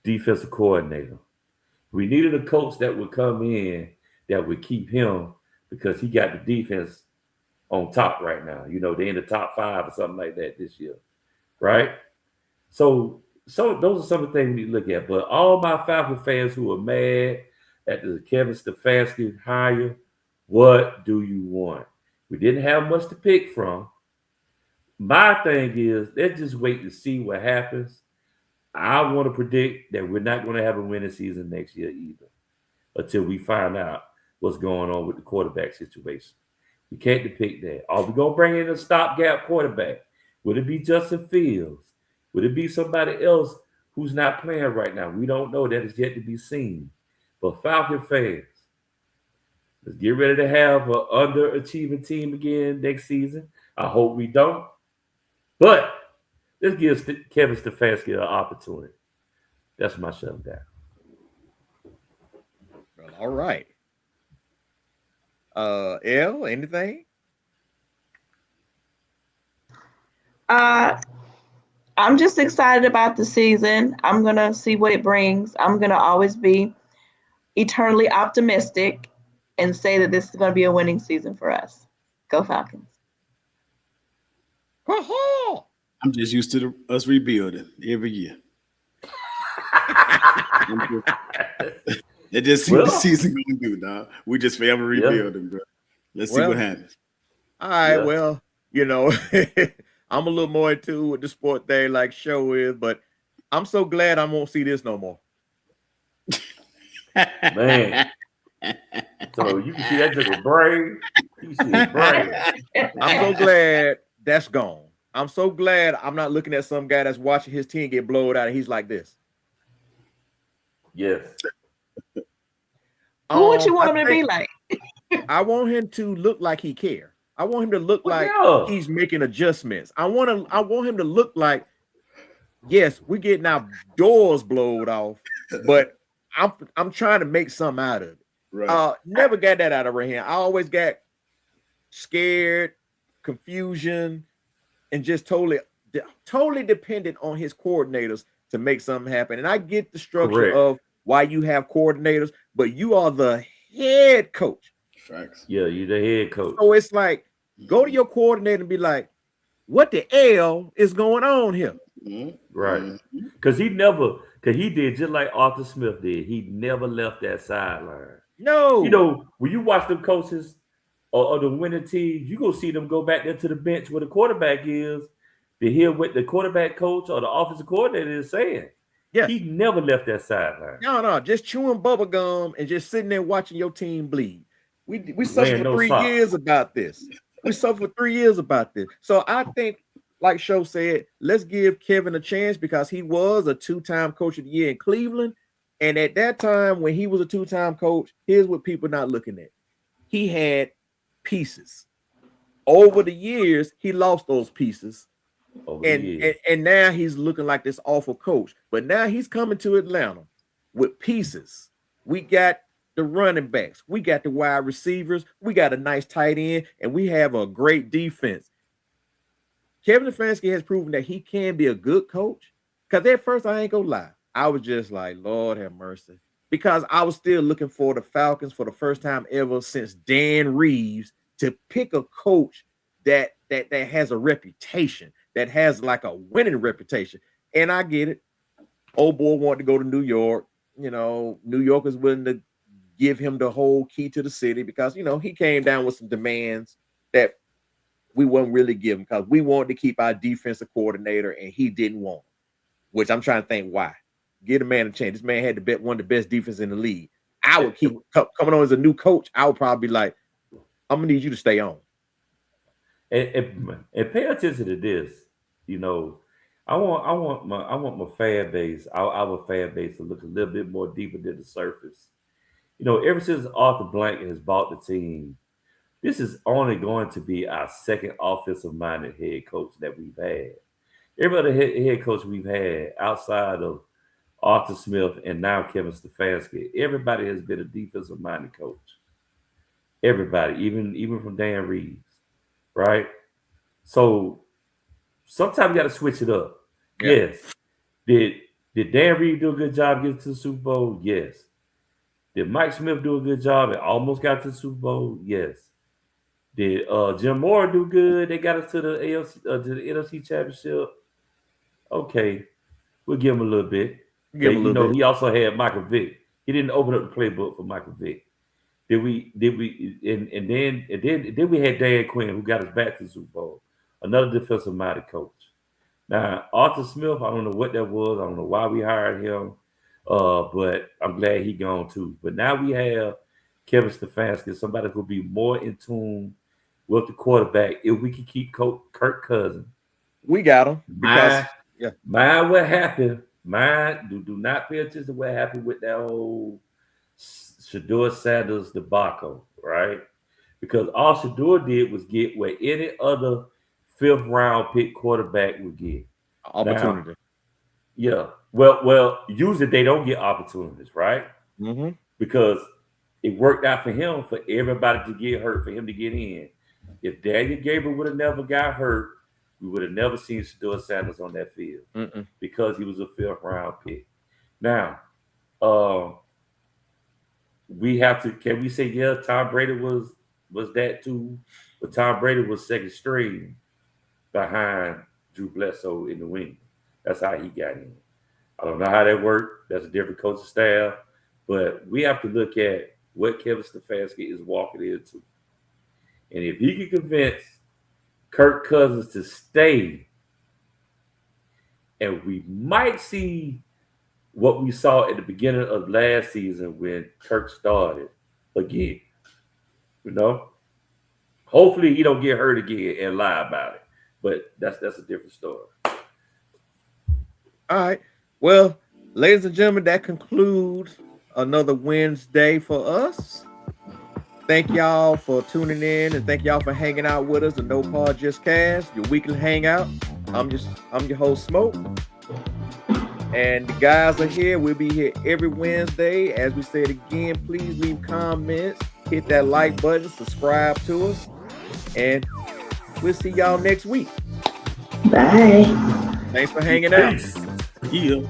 defensive coordinator. We needed a coach that would come in that would keep him because he got the defense on top right now. They're in the top 5 or something like that this year, right? So those are some of the things we need to look at. But all my Falcon fans who are mad at the Kevin Stefanski hire, what do you want? We didn't have much to pick from. My thing is, let's just wait to see what happens. I want to predict that we're not going to have a winning season next year either until we find out what's going on with the quarterback situation. We can't depict that. Are we going to bring in a stopgap quarterback? Would it be Justin Fields? Would it be somebody else who's not playing right now? We don't know. That is yet to be seen. But Falcon fans, let's get ready to have an underachieving team again next season. I hope we don't. But let's give Kevin Stefanski an opportunity. That's my shutdown. Well, all right. L, anything? I'm just excited about the season. I'm going to see what it brings. I'm going to always be eternally optimistic and say that this is going to be a winning season for us. Go Falcons. I'm just used to us rebuilding every year. It just seems the season going to do, dog. We just forever rebuilding, bro. Let's see what happens. All right, well, I'm a little more into what the sport thing like show is, but I'm so glad I won't see this no more. Man. So you can see that just a brain. You see his brain. I'm so glad that's gone. I'm so glad I'm not looking at some guy that's watching his team get blown out and he's like this. Yes. Who would you want him to be like? I want him to look like he cares. I want him to look like he's making adjustments. I want him to look like, yes, we're getting our doors blowed off, but I'm trying to make something out of it. Right. Never got that out of her hand. I always got scared, confusion, and just totally dependent on his coordinators to make something happen. And I get the structure of why you have coordinators, but you are the head coach. Facts. Yeah, you're the head coach. So it's like, go to your coordinator and be like, what the hell is going on here? Right. Because Because he did just like Arthur Smith did. He never left that sideline. No. You know, when you watch them coaches or the winning teams, you go see them go back there to the bench where the quarterback is to hear what the quarterback coach or the offensive coordinator is saying. Yeah. He never left that sideline. No, just chewing bubble gum and just sitting there watching your team bleed. We suffered Wearing for no 3 socks. years about this. We suffered for 3 years about this. So I think, like Show said, let's give Kevin a chance because he was a 2-time coach of the year in Cleveland. And at that time, when he was a 2-time coach, here's what people not looking at. He had pieces. Over the years, he lost those pieces. And now he's looking like this awful coach. But now he's coming to Atlanta with pieces. We got the running backs. We got the wide receivers. We got a nice tight end. And we have a great defense. Kevin Stefanski has proven that he can be a good coach. Because at first, I ain't gonna lie, I was just like, Lord have mercy. Because I was still looking for the Falcons for the first time ever since Dan Reeves to pick a coach that has a reputation, that has like a winning reputation. And I get it. Old boy wanted to go to New York. You know, New York is willing to give him the whole key to the city because, you know, he came down with some demands that we wouldn't really give him because we wanted to keep our defensive coordinator and he didn't want him, which I'm trying to think why. Give the man a chance. This man had one of the best defense in the league. I would keep coming on as a new coach. I would probably be like, I'm gonna need you to stay on. And pay attention to this. You know, I want my fan base, our fan base to look a little bit more deeper than the surface. You know, ever since Arthur Blank has bought the team, this is only going to be our second offensive-minded head coach that we've had. Every other head coach we've had outside of Arthur Smith and now Kevin Stefanski, everybody has been a defensive-minded coach. Everybody, even from Dan Reeves, right? So sometimes you got to switch it up. Yeah. Yes. Did Dan Reeves do a good job getting to the Super Bowl? Yes. Did Mike Smith do a good job and almost got to the Super Bowl? Yes. Did Jim Moore do good? They got us to the NFC Championship. Okay, we'll give him a little bit. He also had Michael Vick. He didn't open up the playbook for Michael Vick. Did we? And then we had Dan Quinn, who got us back to the Super Bowl. Another defensive-minded coach. Now Arthur Smith, I don't know what that was. I don't know why we hired him, but I'm glad he gone too. But now we have Kevin Stefanski, somebody who'll be more in tune with the quarterback. If we can keep Kirk Cousins, we got him. Mind what happened. Do not pay attention to what happened with that whole Shedeur Sanders debacle, right? Because all Shedeur did was get what any other fifth-round pick quarterback would get. Opportunity. Now, well, usually they don't get opportunities, right? Mm-hmm. Because it worked out for him, for everybody to get hurt, for him to get in. If Daniel Gabriel would have never got hurt, we would have never seen Shedeur Sanders on that field because he was a fifth-round pick. Now, we have to. Can we say, yeah, Tom Brady was that too? But Tom Brady was second string behind Drew Bledsoe in the wing. That's how he got in. I don't know how that worked. That's a different coaching staff. But we have to look at what Kevin Stefanski is walking into. And if he can convince Kirk Cousins to stay, and we might see what we saw at the beginning of last season when Kirk started again. You know? Hopefully he don't get hurt again and lie about it. But that's a different story. All right. Well, ladies and gentlemen, that concludes another Wednesday for us. Thank y'all for tuning in and thank y'all for hanging out with us. The Nopodjustcast, your weekly hangout. I'm your host, Smoke. And the guys are here. We'll be here every Wednesday. As we said again, please leave comments, hit that like button, subscribe to us, and we'll see y'all next week. Bye. Thanks for hanging out. Yeah.